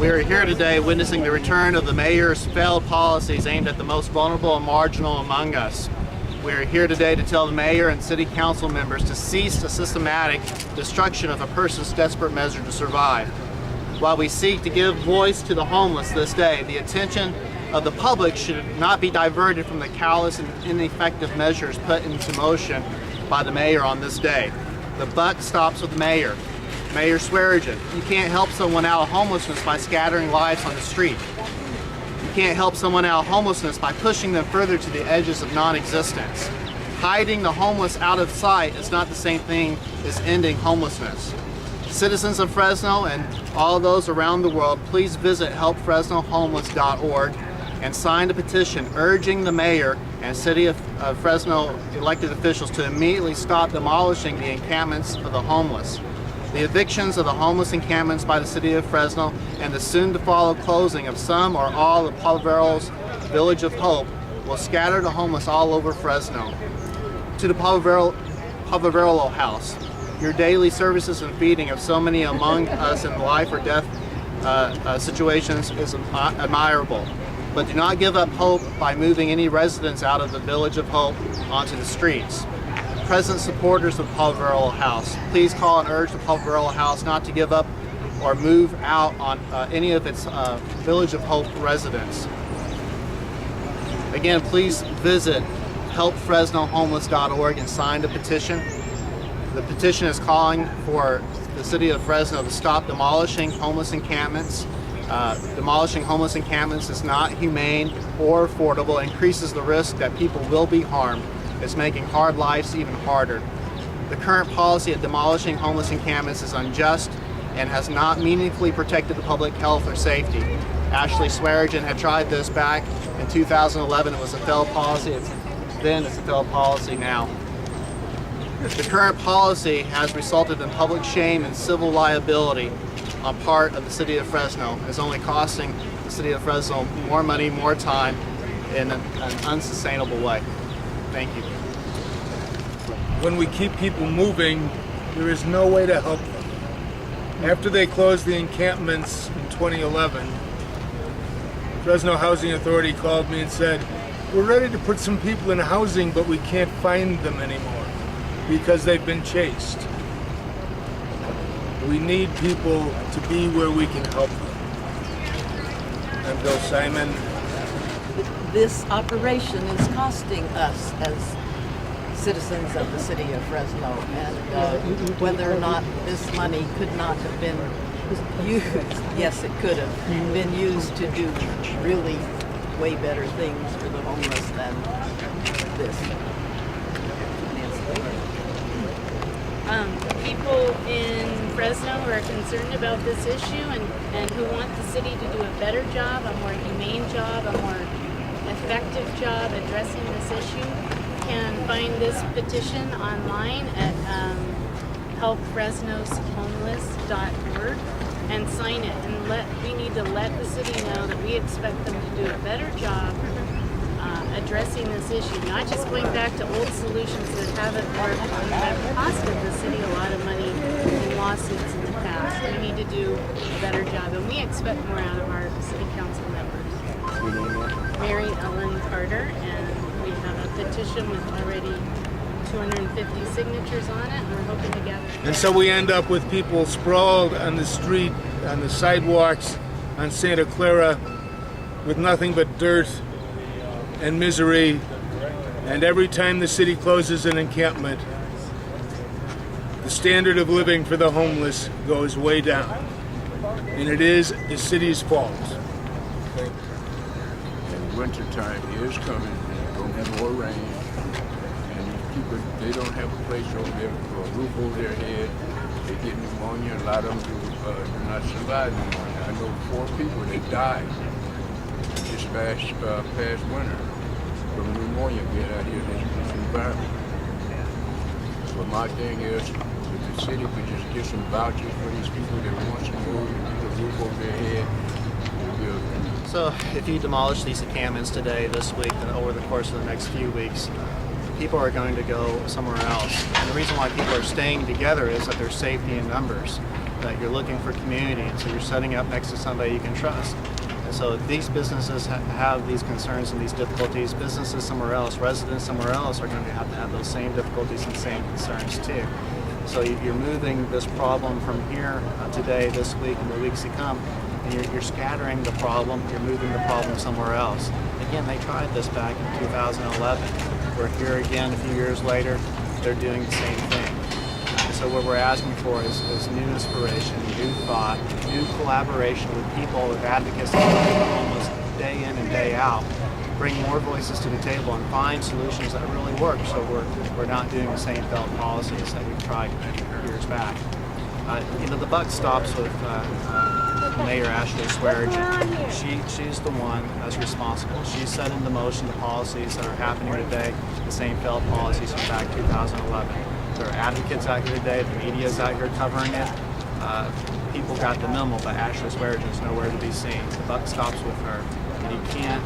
We are here today witnessing the return of the mayor's failed policies aimed at the most vulnerable and marginal among us. We are here today to tell the mayor and city council members to cease the systematic destruction of a person's desperate measure to survive. While we seek to give voice to the homeless this day, the attention of the public should not be diverted from the callous and ineffective measures put into motion by the mayor on this day. The buck stops with the mayor. Mayor Swearigan, you can't help someone out of homelessness by scattering lights on the street. You can't help someone out of homelessness by pushing them further to the edges of non-existence. Hiding the homeless out of sight is not the same thing as ending homelessness. Citizens of Fresno and all those around the world, please visit helpfresnohomeless.org and sign a petition urging the mayor and City of Fresno elected officials to immediately stop demolishing the encampments of the homeless. The evictions of the homeless encampments by the City of Fresno and the soon-to-follow closing of some or all of Palo Verde's Village of Hope will scatter the homeless all over Fresno. To the Palo Verde House, your daily services and feeding of so many among us in life or death situations is admirable. But do not give up hope by moving any residents out of the Village of Hope onto the streets. Present supporters of Palo Verde House, please call and urge the Palo Verde House not to give up or move out on any of its Village of Hope residents. Again, please visit helpfresnohomeless.org and sign the petition. The petition is calling for the City of Fresno to stop demolishing homeless encampments. Demolishing homeless encampments is not humane or affordable, increases the risk that people will be harmed. It's making hard lives even harder. The current policy of demolishing homeless encampments is unjust and has not meaningfully protected the public health or safety. Ashley Swearigan had tried this back in 2011. It was a failed policy. It's a failed policy now. The current policy has resulted in public shame and civil liability on part of the City of Fresno. It's only costing the City of Fresno more money, more time in an unsustainable way. Thank you. When we keep people moving, there is no way to help them. After they closed the encampments in 2011, Fresno Housing Authority called me and said, we're ready to put some people in housing, but we can't find them anymore because they've been chased. We need people to be where we can help them. I'm Bill Simon. This operation is costing us as citizens of the City of Fresno, and whether or not this money could not have been used, yes, it could have been used to do really way better things for the homeless than this. People in Fresno are concerned about this issue and who want the city to do a better job, a more humane job, a more effective job addressing this issue can find this petition online at helpfresnohomeless.org and sign it. And we need to let the city know that we expect them to do a better job addressing this issue, not just going back to old solutions that haven't worked and that have costed the city a lot of money in lawsuits in the past. We need to do a better job, and we expect more out of our city council members. Mary Ellen Carter, and we have a petition with already 250 signatures on it, and we're hoping to gather. And so we end up with people sprawled on the street, on the sidewalks, on Santa Clara, with nothing but dirt and misery. And every time the city closes an encampment, the standard of living for the homeless goes way down. And it is the city's fault. And winter time is coming, and it's going to be more rain. And these people, they don't have a place over there for a roof over their head. They get pneumonia. A lot of them do not survive pneumonia. I know 4 people that died this past winter from pneumonia being out here in this environment. But my thing is, if the city could just get some vouchers for these people that want to move and get a roof over their head, it would be okay. So if you demolish these encampments today, this week, and over the course of the next few weeks, people are going to go somewhere else. And the reason why people are staying together is that there's safety in numbers. that you're looking for community, and so you're setting up next to somebody you can trust. And so these businesses have these concerns and these difficulties. Businesses somewhere else, residents somewhere else are going to have those same difficulties and same concerns too. So you're moving this problem from here today, this week, and the weeks to come, and you're scattering the problem, you're moving the problem somewhere else. Again, they tried this back in 2011. We're here again a few years later, they're doing the same thing. And so what we're asking for is new inspiration, new thought, new collaboration with people, with advocates that are almost day in and day out. Bring more voices to the table and find solutions that really work, so we're not doing the same failed policies that we've tried years back. The buck stops with Mayor Ashley Swearinger. She's the one that's responsible. She's set into motion the policies that are happening today, the same failed policies from back 2011. There are advocates out here today, the media's out here covering it. People got the memo, but Ashley Swearinger is nowhere to be seen. The buck stops with her. And you can't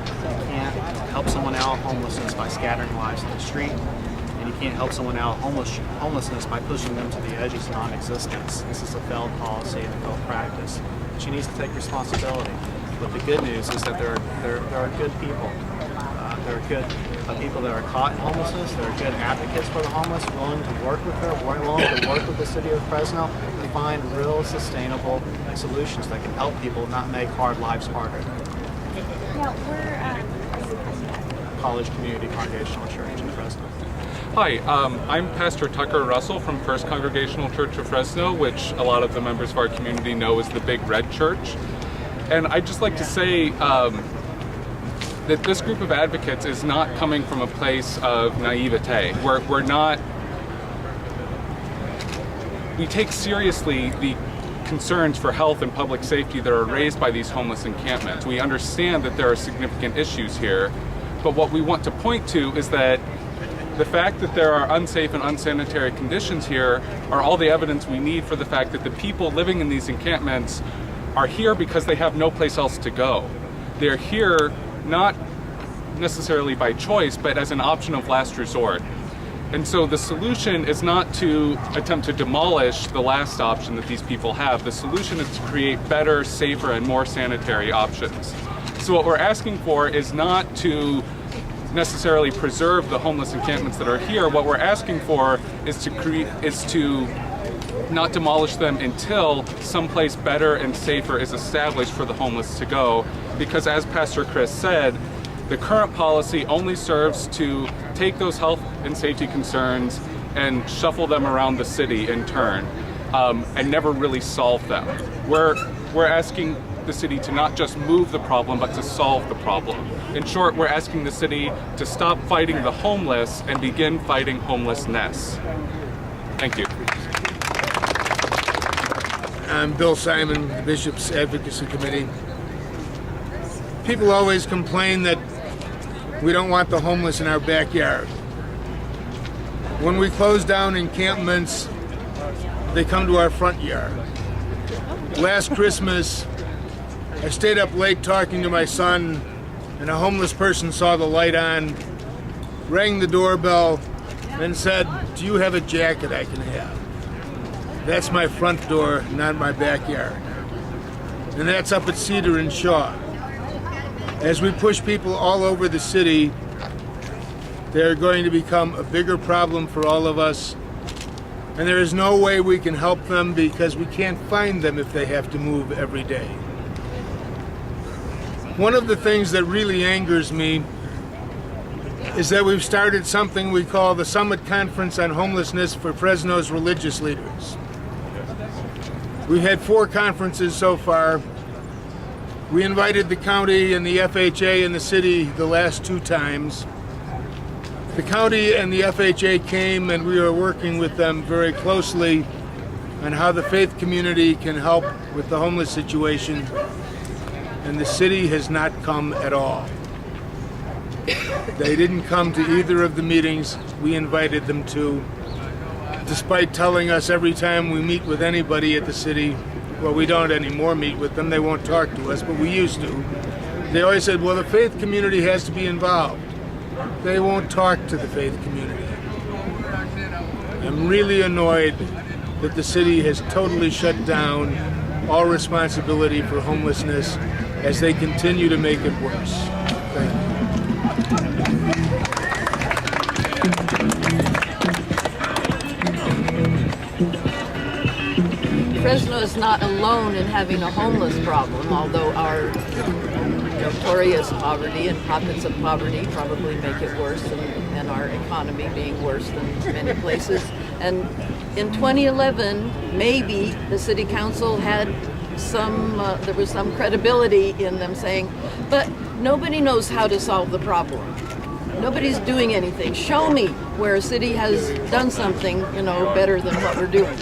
help someone out of homelessness by scattering lives in the street, and you can't help someone out of homelessness by pushing them to the edges of non-existence. This is a failed policy and a failed practice. She needs to take responsibility. But the good news is that there are good people. There are good people that are caught in homelessness. There are good advocates for the homeless, willing to work with her, willing to work with the city of Fresno to find real sustainable solutions that can help people, not make hard lives harder. Now, we're College Community Congregational Church in Fresno. Hi, I'm Pastor Tucker Russell from First Congregational Church of Fresno, which a lot of the members of our community know as the Big Red Church. And I'd just like to say that this group of advocates is not coming from a place of naivete. We take seriously the concerns for health and public safety that are raised by these homeless encampments. We understand that there are significant issues here, but what we want to point to is that the fact that there are unsafe and unsanitary conditions here are all the evidence we need for the fact that the people living in these encampments are here because they have no place else to go. They're here not necessarily by choice, but as an option of last resort. And so the solution is not to attempt to demolish the last option that these people have. The solution is to create better, safer, and more sanitary options. So what we're asking for is not to necessarily preserve the homeless encampments that are here. What we're asking for is to not demolish them until someplace better and safer is established for the homeless to go. Because as Pastor Chris said, the current policy only serves to take those health and safety concerns and shuffle them around the city in turn, and never really solve them. We're asking the city to not just move the problem, but to solve the problem. In short, we're asking the city to stop fighting the homeless and begin fighting homelessness. Thank you. I'm Bill Simon, the Bishop's Advocacy Committee. People always complain that we don't want the homeless in our backyard. When we close down encampments, they come to our front yard. Last Christmas, I stayed up late talking to my son, and a homeless person saw the light on, rang the doorbell, and said, "Do you have a jacket I can have?" That's my front door, not my backyard. And that's up at Cedar and Shaw. As we push people all over the city, they're going to become a bigger problem for all of us. And there is no way we can help them because we can't find them if they have to move every day. One of the things that really angers me is that we've started something we call the Summit Conference on Homelessness for Fresno's religious leaders. We've had 4 conferences so far. We invited the county and the FHA and the city the last 2 times. The county and the FHA came, and we are working with them very closely on how the faith community can help with the homeless situation. And the city has not come at all. They didn't come to either of the meetings we invited them to, despite telling us every time we meet with anybody at the city, well, we don't anymore meet with them, they won't talk to us, but we used to. They always said, well, the faith community has to be involved. They won't talk to the faith community. I'm really annoyed that the city has totally shut down all responsibility for homelessness as they continue to make it worse. Thank you. Fresno is not alone in having a homeless problem, although our notorious poverty and pockets of poverty probably make it worse, and our economy being worse than many places. And in 2011, maybe the city council had there was some credibility in them saying, but nobody knows how to solve the problem. Nobody's doing anything. Show me where a city has done something, better than what we're doing.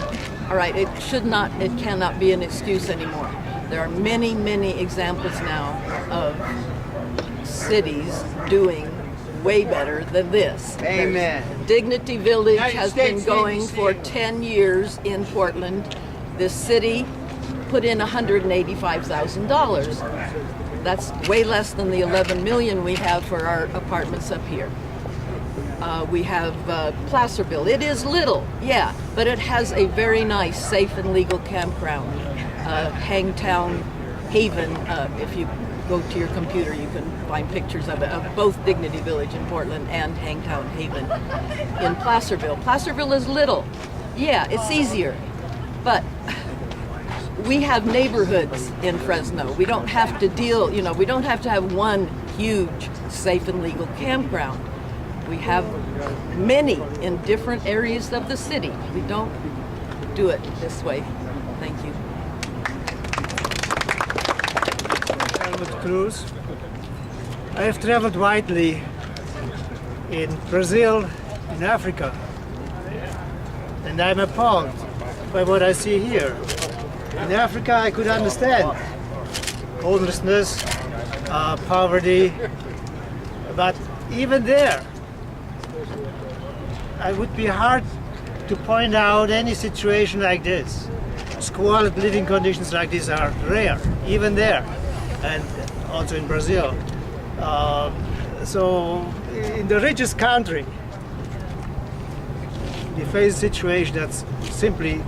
All right, it cannot be an excuse anymore. There are many, many examples now of cities doing way better than this. Amen. Dignity Village United has States been going Navy for SEAL. 10 years in Portland. This city put in $185,000. That's way less than the 11 million we have for our apartments up here. We have Placerville. It is little, yeah, but it has a very nice, safe and legal campground. Hangtown Haven, if you go to your computer, you can find pictures of it, of both Dignity Village in Portland and Hangtown Haven in Placerville. Placerville is little, yeah, it's easier, but we have neighborhoods in Fresno. We don't have to we don't have to have one huge, safe and legal campground. We have many in different areas of the city. We don't do it this way. Thank you. Cruz. I have traveled widely in Brazil, in Africa, and I'm appalled by what I see here. In Africa, I could understand homelessness, poverty, but even there, I would be hard to point out any situation like this. Squalid living conditions like this are rare, even there, and also in Brazil. So in the richest country, we face a situation that's simply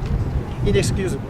inexcusable.